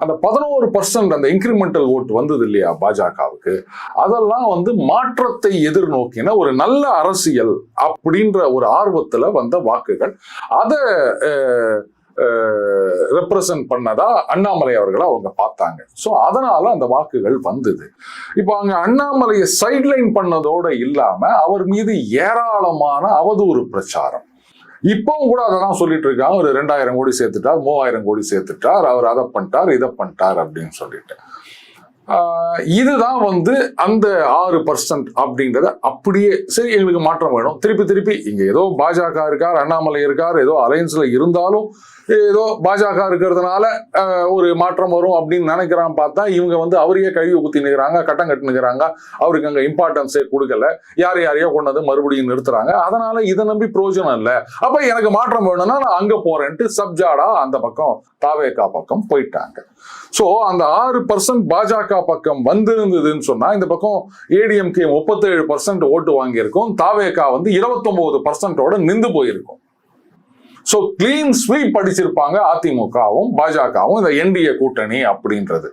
அந்த 11% அந்த இன்கிரிமெண்டல் ஓட்டு வந்தது இல்லையா பாஜகவுக்கு, அதெல்லாம் வந்து மாற்றத்தை எதிர்நோக்கின ஒரு நல்ல அரசியல் அப்படின்ற ஒரு ஆர்வத்துல வந்த வாக்குகள். அதை ரெப்ரசன்ட் பண்ணதா அண்ணாமலை அவர்களை அவங்க பார்த்தாங்க. ஸோ அதனால அந்த வாக்குகள் வந்தது. இப்போ அங்க அண்ணாமலையை சைட்லைன் பண்ணதோட இல்லாம அவர் மீது ஏராளமான அவதூறு பிரச்சாரம். இப்பவும் கூட அதான் சொல்லிட்டு இருக்காங்க, ஒரு 2000 கோடி சேர்த்துட்டார், 3000 கோடி சேர்த்துட்டார், அவர் அதை பண்ணிட்டார், இதை பண்ணிட்டார் அப்படின்னு சொல்லிட்டு. இதுதான் வந்து அந்த 6% அப்படின்றத அப்படியே சரி எங்களுக்கு மாற்றம் வேணும். திருப்பி இங்க ஏதோ பாஜக இருக்கார், அண்ணாமலை இருக்கார், ஏதோ அலையன்ஸ்ல இருந்தாலும் ஏதோ பாஜக இருக்கிறதுனால ஒரு மாற்றம் வரும் அப்படின்னு நினைக்கிறான். பார்த்தா இவங்க வந்து அவரையே கழுவி ஊத்தி நிற்கிறாங்க, கட்டம் கட்டு நிற்கிறாங்க. அவருக்கு அங்க இம்பார்ட்டன்ஸே கொடுக்கல, யாரையோ கொண்டு வந்து மறுபடியும் நிறுத்துறாங்க. அதனால இதை நம்பி பிரயோஜனம் இல்லை. அப்ப எனக்கு மாற்றம் வேணும்னா நான் அங்க போறேன்ட்டு சப்ஜாடா அந்த பக்கம் தாவேகா பக்கம் போயிட்டாங்க. சோ அந்த 6% பாஜக பக்கம் வந்திருந்ததுன்னு சொன்னா இந்த பக்கம் ஏடிஎம்கே 37% ஓட்டு வாங்கியிருக்கும், தாவேகா வந்து 29% நின்று போயிருக்கும். சோ கிளீன் ஸ்வீப் அடிச்சிருப்பாங்க அதிமுகவும் பாஜகவும் இந்த என்டிஏ கூட்டணி அப்படின்றது.